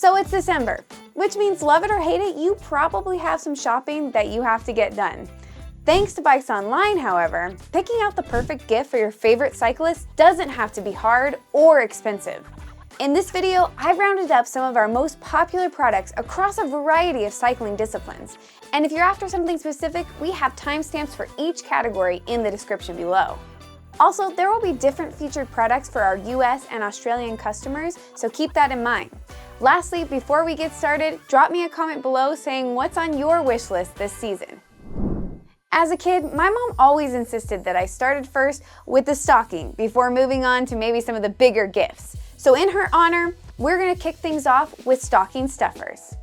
So it's December, which means love it or hate it, you probably have some shopping that you have to get done. Thanks to BikesOnline, however, picking out the perfect gift for your favorite cyclist doesn't have to be hard or expensive. In this video, I've rounded up some of our most popular products across a variety of cycling disciplines. And if you're after something specific, we have timestamps for each category in the description below. Also, there will be different featured products for our US and Australian customers, so keep that in mind. Lastly, before we get started, drop me a comment below saying what's on your wish list this season. As a kid, my mom always insisted that I started first with the stocking before moving on to maybe some of the bigger gifts. So in her honor, we're gonna kick things off with stocking stuffers.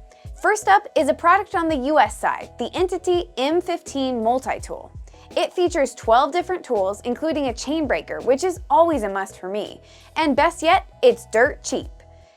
First up is a product on the US side, the Entity M15 Multi-Tool. It features 12 different tools, including a chain breaker, which is always a must for me. And best yet, it's dirt cheap.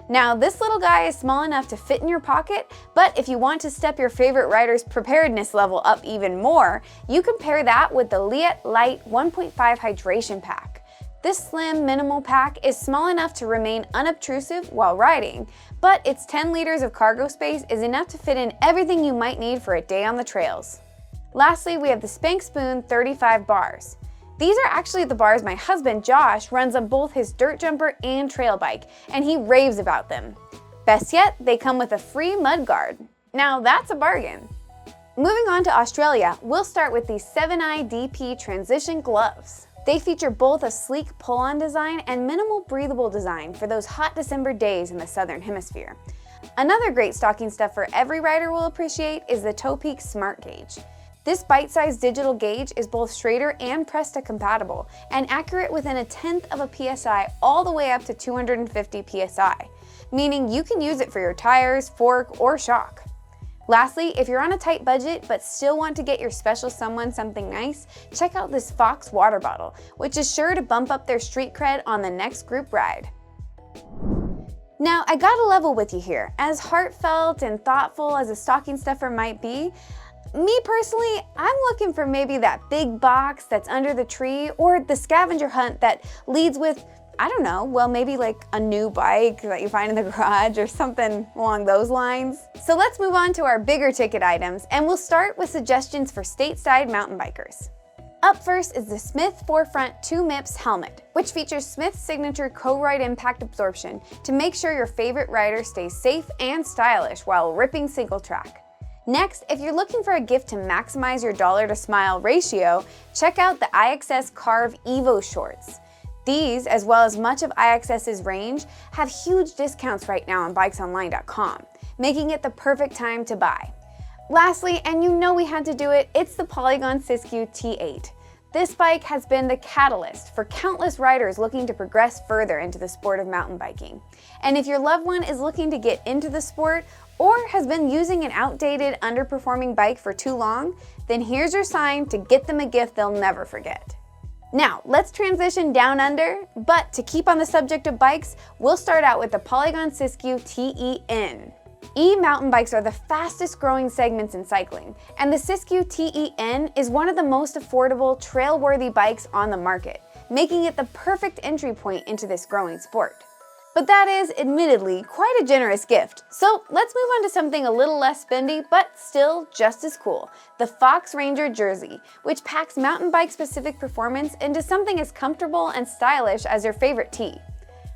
Now, this little guy is small enough to fit in your pocket, but if you want to step your favorite rider's preparedness level up even more, you can pair that with the Liet Light 1.5 Hydration Pack. This slim, minimal pack is small enough to remain unobtrusive while riding, but its 10 liters of cargo space is enough to fit in everything you might need for a day on the trails. Lastly, we have the Spank Spoon 35 bars. These are actually the bars my husband, Josh, runs on both his dirt jumper and trail bike, and he raves about them. Best yet, they come with a free mud guard. Now that's a bargain. Moving on to Australia, we'll start with the 7i DP Transition Gloves. They feature both a sleek pull-on design and minimal breathable design for those hot December days in the Southern Hemisphere. Another great stocking stuffer every rider will appreciate is the Topeak Smart Gauge. This bite-sized digital gauge is both Schrader and Presta compatible and accurate within a tenth of a PSI all the way up to 250 PSI, meaning you can use it for your tires, fork, or shock. Lastly, if you're on a tight budget but still want to get your special someone something nice, check out this Fox water bottle, which is sure to bump up their street cred on the next group ride. Now, I gotta level with you here. As heartfelt and thoughtful as a stocking stuffer might be, me personally, I'm looking for maybe that big box that's under the tree or the scavenger hunt that leads with, I don't know, well maybe like a new bike that you find in the garage or something along those lines. So let's move on to our bigger ticket items, and we'll start with suggestions for stateside mountain bikers. Up first is the Smith Forefront 2 MIPS helmet, which features Smith's signature co-ride impact absorption to make sure your favorite rider stays safe and stylish while ripping single track. Next, if you're looking for a gift to maximize your dollar to smile ratio, check out the IXS Carve Evo shorts. These, as well as much of IXS's range, have huge discounts right now on BikesOnline.com, making it the perfect time to buy. Lastly, and you know we had to do it, it's the Polygon Siskiyou T8. This bike has been the catalyst for countless riders looking to progress further into the sport of mountain biking. And if your loved one is looking to get into the sport or has been using an outdated, underperforming bike for too long, then here's your sign to get them a gift they'll never forget. Now, let's transition down under, but to keep on the subject of bikes, we'll start out with the Polygon Siskiyou TEN. E-mountain bikes are the fastest growing segments in cycling, and the Siskiyou TEN is one of the most affordable, trail-worthy bikes on the market, making it the perfect entry point into this growing sport. But that is, admittedly, quite a generous gift. So let's move on to something a little less spendy, but still just as cool, the Fox Ranger Jersey, which packs mountain bike-specific performance into something as comfortable and stylish as your favorite tee.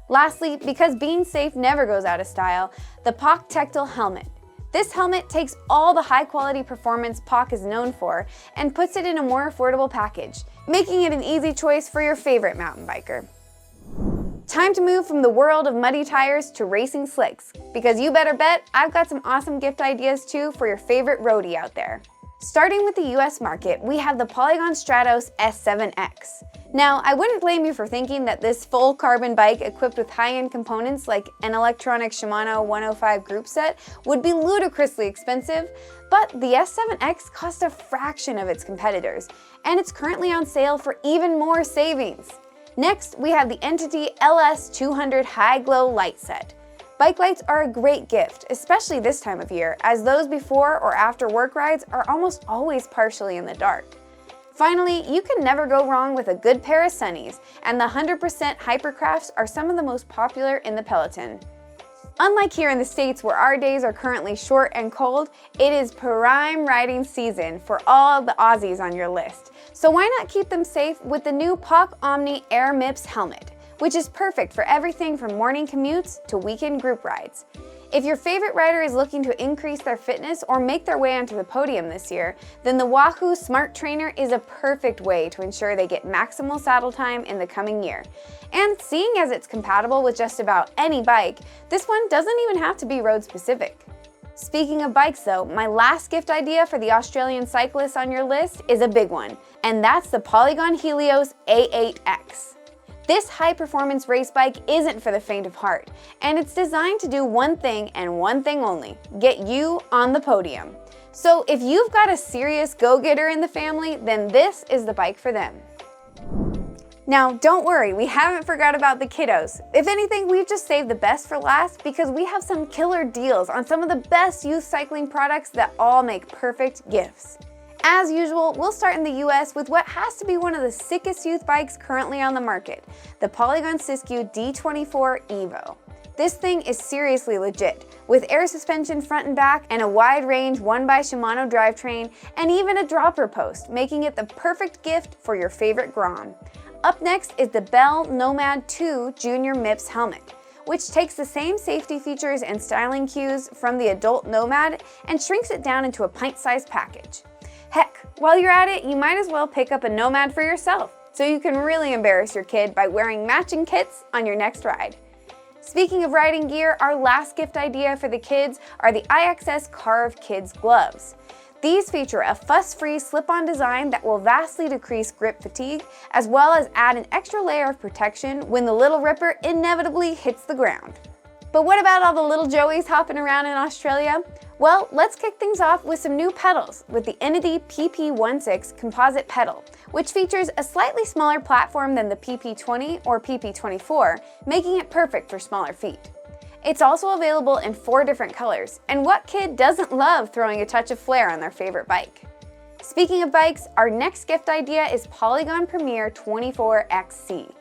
Lastly, because being safe never goes out of style, the POC Tactile Helmet. This helmet takes all the high-quality performance POC is known for and puts it in a more affordable package, making it an easy choice for your favorite mountain biker. Time to move from the world of muddy tires to racing slicks, because you better bet I've got some awesome gift ideas too for your favorite roadie out there. Starting with the US market, we have the Polygon Stratos S7X. Now, I wouldn't blame you for thinking that this full carbon bike equipped with high-end components like an electronic Shimano 105 group set would be ludicrously expensive, but the S7X costs a fraction of its competitors, and it's currently on sale for even more savings. Next, we have the Entity LS200 High Glow Light Set. Bike lights are a great gift, especially this time of year, as those before or after work rides are almost always partially in the dark. Finally, you can never go wrong with a good pair of sunnies, and the 100% Hypercrafts are some of the most popular in the peloton. Unlike here in the States where our days are currently short and cold, it is prime riding season for all the Aussies on your list. So why not keep them safe with the new POC Omni Air MIPS helmet, which is perfect for everything from morning commutes to weekend group rides. If your favorite rider is looking to increase their fitness or make their way onto the podium this year, then the Wahoo Smart Trainer is a perfect way to ensure they get maximal saddle time in the coming year. And seeing as it's compatible with just about any bike, this one doesn't even have to be road specific. Speaking of bikes though, my last gift idea for the Australian cyclists on your list is a big one, and that's the Polygon Helios A8X. This high-performance race bike isn't for the faint of heart, and it's designed to do one thing and one thing only: get you on the podium. So if you've got a serious go-getter in the family, then this is the bike for them. Now, don't worry, we haven't forgot about the kiddos. If anything, we've just saved the best for last because we have some killer deals on some of the best youth cycling products that all make perfect gifts. As usual, we'll start in the US with what has to be one of the sickest youth bikes currently on the market, the Polygon Siskiyou D24 Evo. This thing is seriously legit, with air suspension front and back and a wide range 1x Shimano drivetrain and even a dropper post, making it the perfect gift for your favorite Grom. Up next is the Bell Nomad 2 Junior MIPS helmet, which takes the same safety features and styling cues from the adult Nomad and shrinks it down into a pint-sized package. Heck, while you're at it, you might as well pick up a Nomad for yourself, so you can really embarrass your kid by wearing matching kits on your next ride. Speaking of riding gear, our last gift idea for the kids are the IXS Carve Kids gloves. These feature a fuss-free slip-on design that will vastly decrease grip fatigue, as well as add an extra layer of protection when the Little Ripper inevitably hits the ground. But what about all the little Joeys hopping around in Australia? Well, let's kick things off with some new pedals with the Inity PP16 composite pedal, which features a slightly smaller platform than the PP20 or PP24, making it perfect for smaller feet. It's also available in 4 different colors, and what kid doesn't love throwing a touch of flair on their favorite bike? Speaking of bikes, our next gift idea is Polygon Premier 24XC.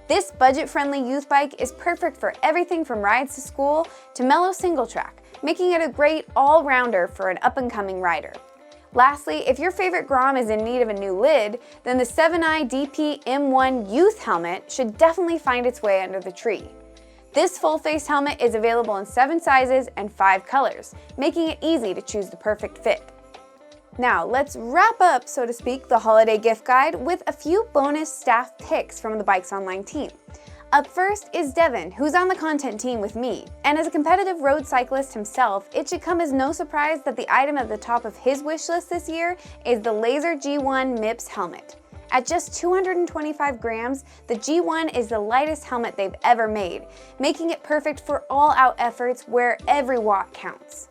This budget-friendly youth bike is perfect for everything from rides to school to mellow single track, making it a great all-rounder for an up-and-coming rider. Lastly, if your favorite Grom is in need of a new lid, then the 7i DP M1 Youth helmet should definitely find its way under the tree. This full-face helmet is available in 7 sizes and 5 colors, making it easy to choose the perfect fit. Now, let's wrap up, so to speak, the holiday gift guide with a few bonus staff picks from the BikesOnline team. Up first is Devin, who's on the content team with me, and as a competitive road cyclist himself, it should come as no surprise that the item at the top of his wish list this year is the Laser G1 MIPS helmet. At just 225 grams, the G1 is the lightest helmet they've ever made, making it perfect for all-out efforts where every watt counts.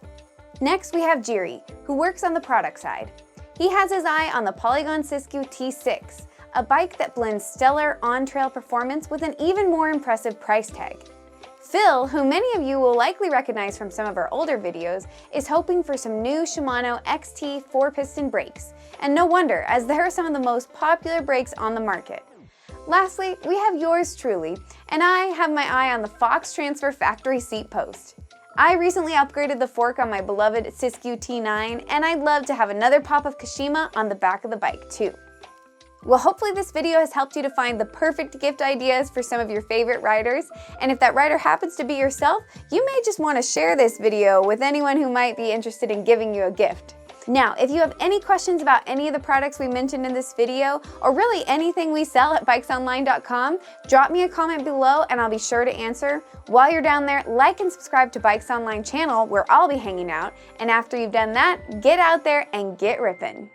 Next, we have Jiri, who works on the product side. He has his eye on the Polygon Siskiyou T6, a bike that blends stellar on-trail performance with an even more impressive price tag. Phil, who many of you will likely recognize from some of our older videos, is hoping for some new Shimano XT 4-piston brakes, and no wonder, as they are some of the most popular brakes on the market. Lastly, we have yours truly, and I have my eye on the Fox Transfer Factory seat post. I recently upgraded the fork on my beloved Siskiyou T9, and I'd love to have another pop of Kashima on the back of the bike too. Well, hopefully this video has helped you to find the perfect gift ideas for some of your favorite riders, and if that rider happens to be yourself, you may just want to share this video with anyone who might be interested in giving you a gift. Now, if you have any questions about any of the products we mentioned in this video, or really anything we sell at BikesOnline.com, drop me a comment below and I'll be sure to answer. While you're down there, like and subscribe to Bikes Online channel where I'll be hanging out, and after you've done that, get out there and get ripping.